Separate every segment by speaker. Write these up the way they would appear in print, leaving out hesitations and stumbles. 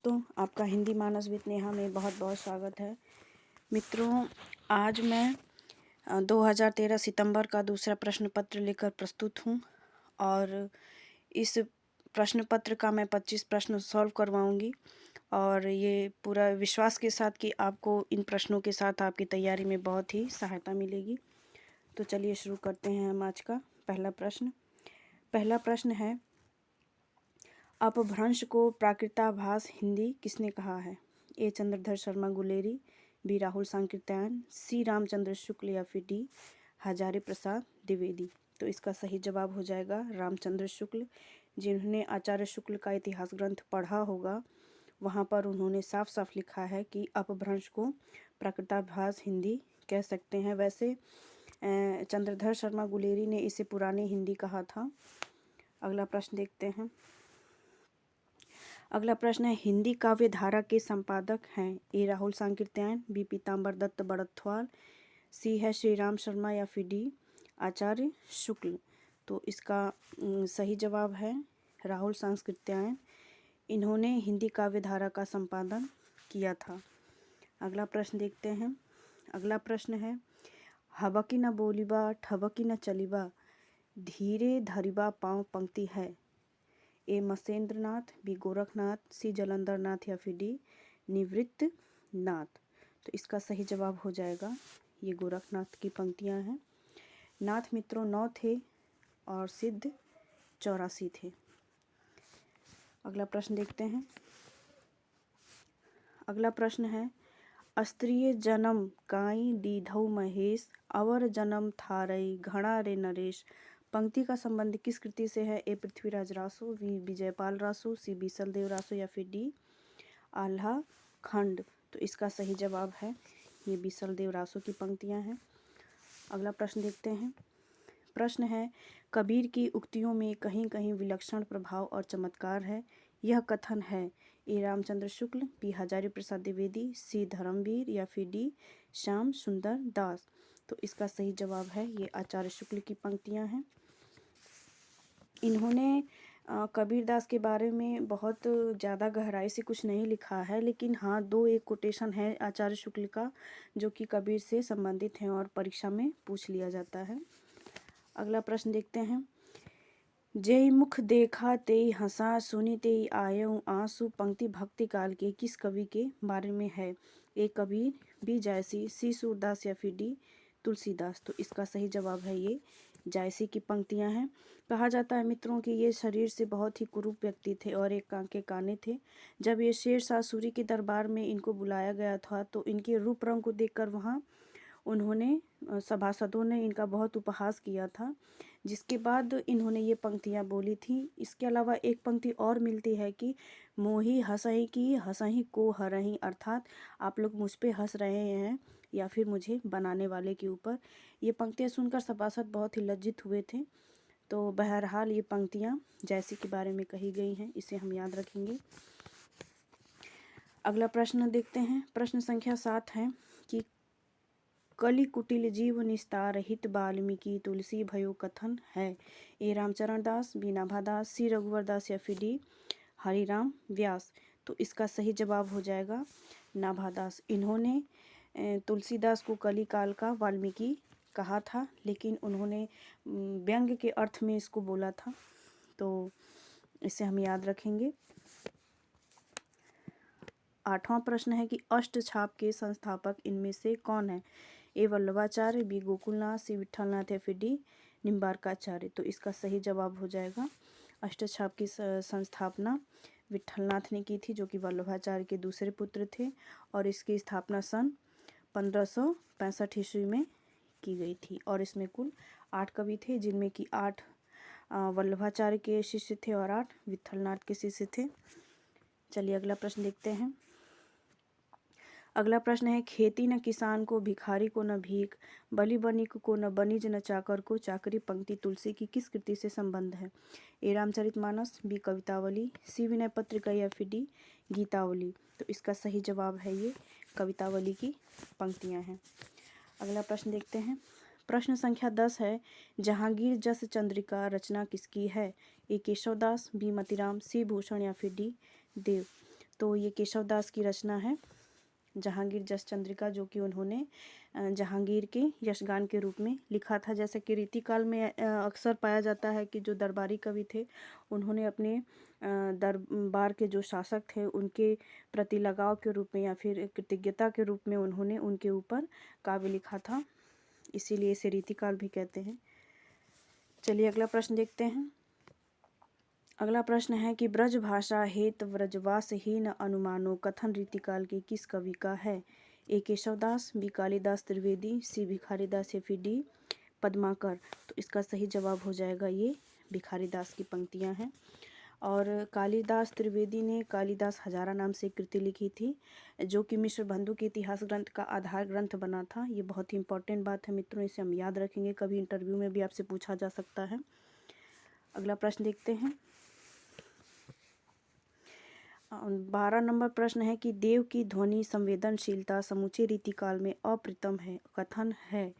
Speaker 1: दोस्तों, आपका हिंदी मानस विद नेहा में बहुत बहुत स्वागत है। मित्रों, आज मैं 2013 सितंबर का दूसरा प्रश्न पत्र लेकर प्रस्तुत हूँ और इस प्रश्न पत्र का मैं 25 प्रश्न सॉल्व करवाऊँगी और ये पूरा विश्वास के साथ कि आपको इन प्रश्नों के साथ आपकी तैयारी में बहुत ही सहायता मिलेगी। तो चलिए शुरू करते हैं हम आज का पहला प्रश्न है, अपभ्रंश को प्राकृताभास हिंदी किसने कहा है? ए. चंद्रधर शर्मा गुलेरी, बी. राहुल सांकृत्यायन, सी. रामचंद्र शुक्ल या फिर डी. हजारी प्रसाद द्विवेदी। तो इसका सही जवाब हो जाएगा रामचंद्र शुक्ल। जिन्होंने आचार्य शुक्ल का इतिहास ग्रंथ पढ़ा होगा, वहाँ पर उन्होंने साफ साफ लिखा है कि अपभ्रंश को प्राकृताभास हिंदी कह सकते हैं। वैसे चंद्रधर शर्मा गुलेरी ने इसे पुरानी हिंदी कहा था। अगला प्रश्न देखते हैं। अगला प्रश्न है, हिंदी काव्य धारा के संपादक हैं? ए. राहुल सांकृत्यायन, बी. पीताम्बर दत्त बड़थवाल, सी है श्री राम शर्मा या फिर डी. आचार्य शुक्ल। तो इसका सही जवाब है राहुल सांकृत्यायन। इन्होंने हिंदी काव्य धारा का संपादन किया था। अगला प्रश्न देखते हैं। अगला प्रश्न है, हबकी न बोलीबा ठबकी न चलीबा धीरे धरिबा पाँव पंक्ति है? ए. मसेंद्र नाथ, बी. गोरखनाथ, सी. जलंधर नाथ या फिर डी. निवृत्त नाथ। तो इसका सही जवाब हो जाएगा ये गोरखनाथ की पंक्तियां हैं। नाथ मित्रों 9 थे और सिद्ध 84 थे। अगला प्रश्न देखते हैं। अगला प्रश्न है, अस्त्रीय जन्म काई दीधौ महेश अवर जन्म थारई घड़ा रे नरेश पंक्ति का संबंध किस कृति से है? ए. पृथ्वीराज रासो, बी. विजयपाल रासो, सी. बीसलदेव रासो या फिर डी. आल्हा खंड। तो इसका सही जवाब है ये बीसलदेव रासो की पंक्तियां हैं। अगला प्रश्न देखते हैं। प्रश्न है, कबीर की उक्तियों में कहीं कहीं विलक्षण प्रभाव और चमत्कार है, यह कथन है? ए. रामचंद्र शुक्ल, बी. हजारी प्रसाद द्विवेदी, सी. धर्मवीर या फिर डी. श्याम सुंदर दास। तो इसका सही जवाब है ये आचार्य शुक्ल की पंक्तियां हैं। इन्होंने कबीरदास के बारे में बहुत ज़्यादा गहराई से कुछ नहीं लिखा है, लेकिन हाँ 2 एक कोटेशन है आचार्य शुक्ल का जो कि कबीर से संबंधित हैं और परीक्षा में पूछ लिया जाता है। अगला प्रश्न देखते हैं। जेई मुख देखा तेई हंसा सुनी तेई आयऊ आंसू पंक्ति भक्ति काल के किस कवि के बारे में है? ए. कबीर, बी. जायसी, सी. सूरदास या फिर डी. तुलसीदास। तो इसका सही जवाब है ये जायसी की पंक्तियां हैं। कहा जाता है मित्रों कि ये शरीर से बहुत ही कुरूप व्यक्ति थे और एक कान के काने थे। जब ये शेरशाह सूरी के दरबार में इनको बुलाया गया था तो इनके रूप रंग को देखकर वहाँ उन्होंने सभासदों ने इनका बहुत उपहास किया था, जिसके बाद इन्होंने ये पंक्तियाँ बोली थी। इसके अलावा एक पंक्ति और मिलती है कि मोही हंसही की हंसही को हरही, अर्थात आप लोग मुझ पे हंस रहे हैं या फिर मुझे बनाने वाले के ऊपर। ये पंक्तियाँ सुनकर सभासद बहुत ही लज्जित हुए थे। तो बहरहाल ये पंक्तियाँ जैसी के बारे में कही गई हैं, इसे हम याद रखेंगे। अगला प्रश्न देखते हैं। प्रश्न संख्या 7 है कि कलि कुटिल जीव निस्तार हित वाल्मीकि तुलसी भयो कथन है? ए. रामचरण दास, बी. नाभादास, सी. रघुवर दास या फिर डी. हरिराम व्यास। तो इसका सही जवाब हो जाएगा नाभादास। इन्होंने तुलसीदास को कली काल का वाल्मीकि कहा था, लेकिन उन्होंने व्यंग के अर्थ में इसको बोला था, तो इसे हम याद रखेंगे। 8वां प्रश्न है कि अष्टछाप के संस्थापक इनमें से कौन है? ए. वल्लभाचार्य, बी. गोकुलनाथ, सी. विट्ठलनाथ या फिर डी. निम्बार्काचार्य। तो इसका सही जवाब हो जाएगा अष्टछाप की संस्थापना विट्ठलनाथ ने की थी, जो कि वल्लभाचार्य के दूसरे पुत्र थे, और इसकी स्थापना सन 1565 ईस्वी में की गई थी। और इसमें कुल 8 कवि थे, जिनमें कि 8 वल्लभाचार्य के शिष्य थे और 8 विट्ठलनाथ के शिष्य थे। चलिए अगला प्रश्न देखते हैं। अगला प्रश्न है, खेती न किसान को, भिखारी को न भीख, बलि बनिक को न बनिज न चाकर को चाकरी पंक्ति तुलसी की किस कृति से संबंध है? ए. रामचरितमानस, बी. कवितावली, सी. विनय पत्रिका या फिर डी. गीतावली। तो इसका सही जवाब है ये कवितावली की पंक्तियां हैं। अगला प्रश्न देखते हैं। प्रश्न संख्या 10 है, जहांगीर जस चंद्रिका रचना किसकी है? ए. केशवदास, बी. मतीराम, सी. भूषण या फिर डी. देव। तो ये केशव दास की रचना है, जहांगीर जस चंद्रिका, जो कि उन्होंने जहांगीर के यशगान के रूप में लिखा था। जैसे कि रीतिकाल में अक्सर पाया जाता है कि जो दरबारी कवि थे उन्होंने अपने दरबार के जो शासक थे उनके प्रति लगाव के रूप में या फिर कृतज्ञता के रूप में उन्होंने उनके ऊपर काव्य लिखा था, इसीलिए इसे रीतिकाल भी कहते हैं। चलिए अगला प्रश्न देखते हैं। अगला प्रश्न है कि ब्रज भाषा हेत व्रजवासहीन अनुमानो कथन रीतिकाल के किस कवि का है? ए केशवदास, बी कालिदास त्रिवेदी, सी भिखारीदास या फिर डी पद्माकर। तो इसका सही जवाब हो जाएगा ये भिखारीदास की पंक्तियां हैं। और कालिदास त्रिवेदी ने कालिदास हजारा नाम से कृति लिखी थी, जो कि मिश्र बंधु के इतिहास ग्रंथ का आधार ग्रंथ बना था। ये बहुत ही इंपॉर्टेंट बात है मित्रों, इसे हम याद रखेंगे, कभी इंटरव्यू में भी आपसे पूछा जा सकता है। अगला प्रश्न देखते हैं। 12 नंबर प्रश्न है कि देव की ध्वनि संवेदनशीलता समूचे रीतिकाल में अप्रतिम है, कथन है?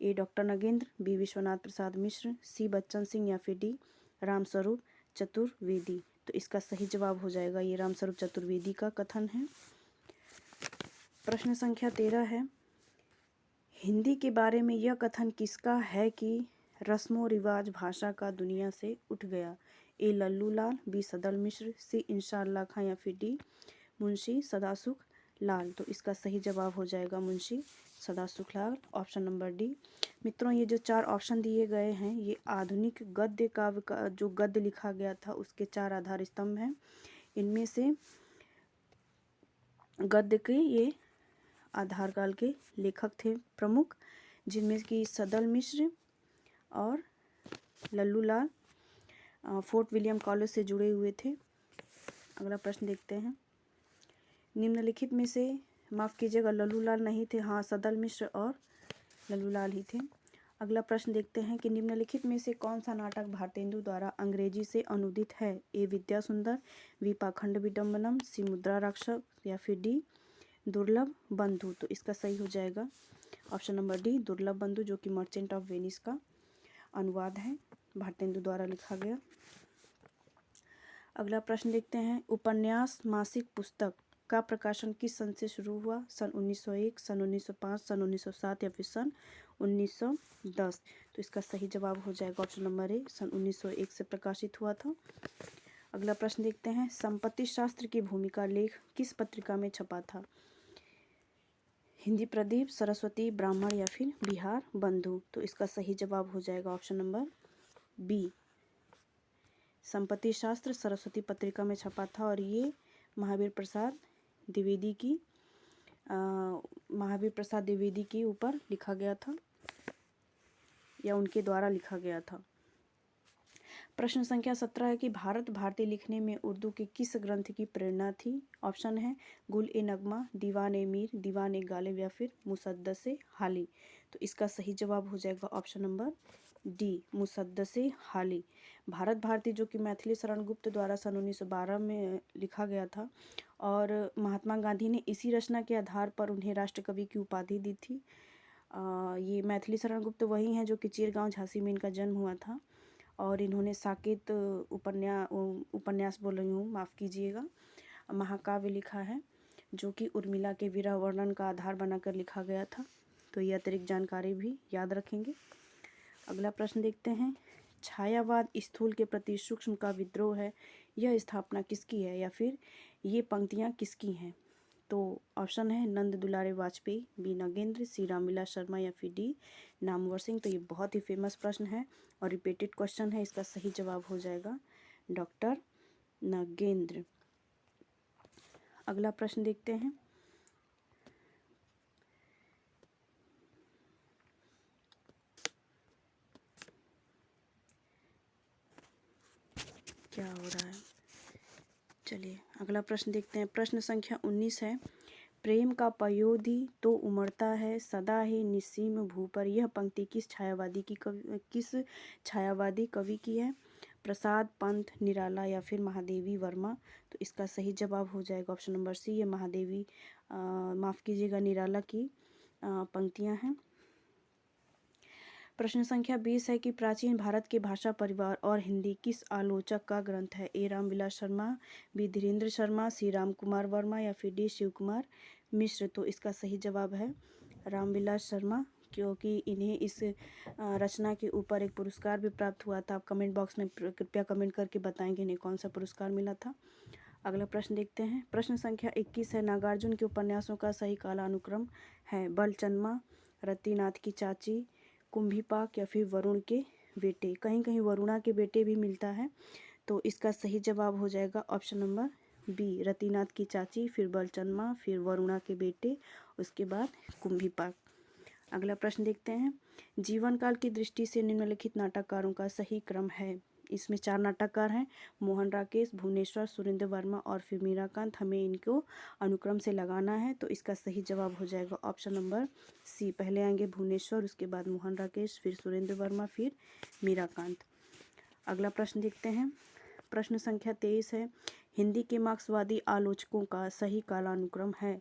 Speaker 1: ए डॉक्टर नगेंद्र, बी विश्वनाथ प्रसाद मिश्र, सी बच्चन सिंह या फिर डी रामस्वरूप चतुर्वेदी। तो इसका सही जवाब हो जाएगा ये रामस्वरूप चतुर्वेदी का कथन है। प्रश्न संख्या 13 है, हिंदी के बारे में यह कथन किसका है कि रस्मों रिवाज भाषा का दुनिया से उठ गया? ए लल्लू लाल, बी सदल मिश्र, सी इंशाअल्लाह खां या फिर डी मुंशी सदासुख लाल। तो इसका सही जवाब हो जाएगा मुंशी सदासुख लाल, ऑप्शन नंबर डी। मित्रों ये जो 4 ऑप्शन दिए गए हैं ये आधुनिक गद्य काव्य का जो गद्य लिखा गया था उसके 4 आधार स्तंभ हैं। इनमें से गद्य के ये आधार काल के लेखक थे प्रमुख, जिनमें कि सदल मिश्र और लल्लू लाल फोर्ट विलियम कॉलेज से जुड़े हुए थे। अगला प्रश्न देखते हैं। निम्नलिखित में से, माफ़ कीजिएगा लल्लू लाल नहीं थे, हाँ सदल मिश्र और लल्लू लाल ही थे। अगला प्रश्न देखते हैं कि निम्नलिखित में से कौन सा नाटक भारतेंदु द्वारा अंग्रेजी से अनुदित है? ए विद्या सुंदर, बी पाखंड विडम्बनम, सी मुद्रा राक्षस या फिर डी दुर्लभ बंधु। तो इसका सही हो जाएगा ऑप्शन नंबर डी दुर्लभ बंधु, जो कि मर्चेंट ऑफ वेनिस का अनुवाद है, भारतेंदु द्वारा लिखा गया। अगला प्रश्न देखते हैं। उपन्यास मासिक पुस्तक का प्रकाशन किस सन से शुरू हुआ? सन 1901, सन 1905, सन 1907 या फिर सन 1910। तो इसका सही जवाब हो जाएगा ऑप्शन नंबर ए, सन 1901 से प्रकाशित हुआ था। अगला प्रश्न देखते हैं। संपत्ति शास्त्र की भूमिका लेख किस पत्रिका में छपा था? हिंदी प्रदीप, सरस्वती, ब्राह्मण या फिर बिहार बंधु। तो इसका सही जवाब हो जाएगा ऑप्शन नंबर बी, संपत्ति शास्त्र सरस्वती पत्रिका में छपा था और ये महावीर प्रसाद द्विवेदी के ऊपर लिखा गया था या उनके द्वारा लिखा गया था। प्रश्न संख्या 17 है कि भारत भारती लिखने में उर्दू के किस ग्रंथ की प्रेरणा थी? ऑप्शन है गुल ए नगमा, दीवान ए मीर, दीवान ए गालिब या फिर मुसद्दसे हाली। तो इसका सही जवाब हो जाएगा ऑप्शन नंबर डी मुसद्दसे हाली। भारत भारती जो कि मैथिली शरण गुप्त द्वारा सन 1912 में लिखा गया था और महात्मा गांधी ने इसी रचना के आधार पर उन्हें राष्ट्रकवि की उपाधि दी थी। ये मैथिली शरण गुप्त वही हैं जो कि चिरगांव झांसी में इनका जन्म हुआ था और इन्होंने साकेत उपन्यास बोल रही हूँ, माफ़ कीजिएगा, महाकाव्य लिखा है जो कि उर्मिला के विरह वर्णन का आधार बनाकर लिखा गया था। तो ये अतिरिक्त जानकारी भी याद रखेंगे। अगला प्रश्न देखते हैं। छायावाद स्थूल के प्रति सूक्ष्म का विद्रोह है, यह स्थापना किसकी है या फिर ये पंक्तियाँ किसकी हैं? तो ऑप्शन है नंद दुलारे वाजपेयी, बी नगेंद्र, सी रामविलास शर्मा या फिर डी नामवर सिंह। तो ये बहुत ही फेमस प्रश्न है और रिपीटेड क्वेश्चन है, इसका सही जवाब हो जाएगा डॉक्टर नगेंद्र। अगला प्रश्न देखते हैं। क्या हो रहा है? चलिए अगला प्रश्न देखते हैं। प्रश्न संख्या 19 है। प्रेम का पयोधि तो उमड़ता है सदा ही निस्सीम भू पर, यह पंक्ति किस छायावादी कवि की है? प्रसाद, पंत, निराला या फिर महादेवी वर्मा। तो इसका सही जवाब हो जाएगा ऑप्शन नंबर सी, ये महादेवी माफ़ कीजिएगा निराला की पंक्तियां हैं। प्रश्न संख्या 20 है कि प्राचीन भारत के भाषा परिवार और हिंदी किस आलोचक का ग्रंथ है? ए रामविलास शर्मा, बी धीरेन्द्र शर्मा, सी राम कुमार वर्मा या फिर डी शिव कुमार मिश्र। तो इसका सही जवाब है रामविलास शर्मा, क्योंकि इन्हें इस रचना के ऊपर एक पुरस्कार भी प्राप्त हुआ था। आप कमेंट बॉक्स में कृपया कमेंट करके बताएंगे इन्हें कौन सा पुरस्कार मिला था। अगला प्रश्न देखते हैं। प्रश्न संख्या 21 है, नागार्जुन के उपन्यासों का सही कालानुक्रम है? बलचन्मा, रतिनाथ की चाची, कुंभीपाक या फिर वरुण के बेटे। कहीं कहीं वरुणा के बेटे भी मिलता है, तो इसका सही जवाब हो जाएगा ऑप्शन नंबर बी, रतिनाथ की चाची, फिर बलचन्मा, फिर वरुणा के बेटे, उसके बाद कुंभीपाक। अगला प्रश्न देखते हैं। जीवन काल की दृष्टि से निम्नलिखित नाटककारों का सही क्रम है? इसमें 4 नाटककार हैं, मोहन राकेश, भुवनेश्वर, सुरेंद्र वर्मा और फिर मीराकांत। हमें इनको अनुक्रम से लगाना है, तो इसका सही जवाब हो जाएगा ऑप्शन नंबर सी। पहले आएंगे भुवनेश्वर, उसके बाद मोहन राकेश, फिर सुरेंद्र वर्मा, फिर मीराकांत। अगला प्रश्न देखते हैं। प्रश्न संख्या 23 है, हिंदी के मार्क्सवादी आलोचकों का सही कालानुक्रम है?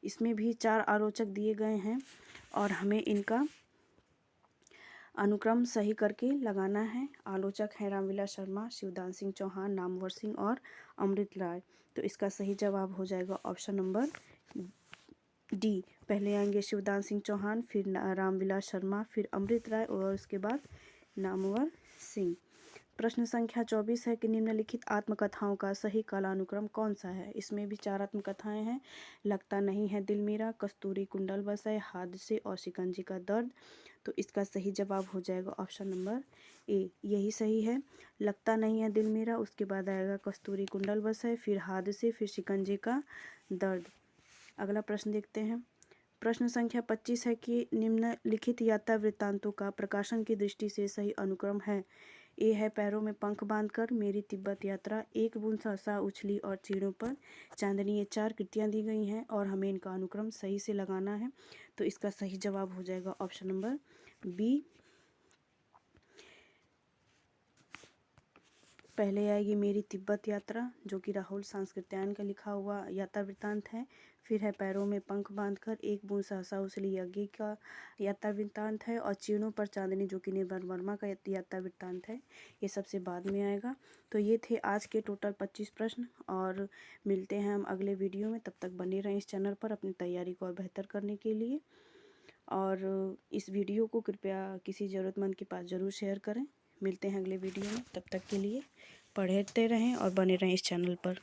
Speaker 1: इसमें भी 4 आलोचक दिए गए हैं और हमें इनका अनुक्रम सही करके लगाना है। आलोचक हैं रामविलास शर्मा, शिवदान सिंह चौहान, नामवर सिंह और अमृत राय। तो इसका सही जवाब हो जाएगा ऑप्शन नंबर डी। पहले आएंगे शिवदान सिंह चौहान, फिर रामविलास शर्मा, फिर अमृत राय और उसके बाद नामवर सिंह। प्रश्न संख्या 24 है कि निम्नलिखित आत्मकथाओं का सही कालानुक्रम कौन सा है? इसमें भी 4 आत्मकथाएं हैं, लगता नहीं है दिल मेरा, कस्तूरी कुंडल बसाए, हादसे और शिकंजी का दर्द। तो इसका सही जवाब हो जाएगा ऑप्शन नंबर ए, यही सही है। लगता नहीं है दिल मेरा, उसके बाद आएगा कस्तूरी कुंडल बसाए, फिर हादसे, फिर शिकंजे का दर्द। अगला प्रश्न देखते हैं। प्रश्न संख्या 25 है कि निम्नलिखित यात्रा वृत्तांतों का प्रकाशन की दृष्टि से सही अनुक्रम है? ए है पैरों में पंख बांधकर, मेरी तिब्बत यात्रा, एक बूंद सहसा उछली और चीड़ों पर चांदनी। ये 4 कृतियाँ दी गई हैं और हमें इनका अनुक्रम सही से लगाना है, तो इसका सही जवाब हो जाएगा ऑप्शन नंबर बी। पहले आएगी मेरी तिब्बत यात्रा, जो कि राहुल सांस्कृत्यायन का लिखा हुआ यात्रा वृत्तांत है। फिर है पैरों में पंख बांधकर, एक बूंद सहसा उछली यज्ञ का यात्रा वृत्तांत है, और चीड़ों पर चांदनी, जो कि निर्मल वर्मा का यात्रा वृत्तांत है। ये सबसे बाद में आएगा। तो ये थे आज के टोटल 25 प्रश्न, और मिलते हैं हम अगले वीडियो में। तब तक बने रहें इस चैनल पर अपनी तैयारी को और बेहतर करने के लिए, और इस वीडियो को कृपया किसी ज़रूरतमंद के पास ज़रूर शेयर करें। मिलते हैं अगले वीडियो में, तब तक के लिए पढ़ते रहें और बने रहें इस चैनल पर।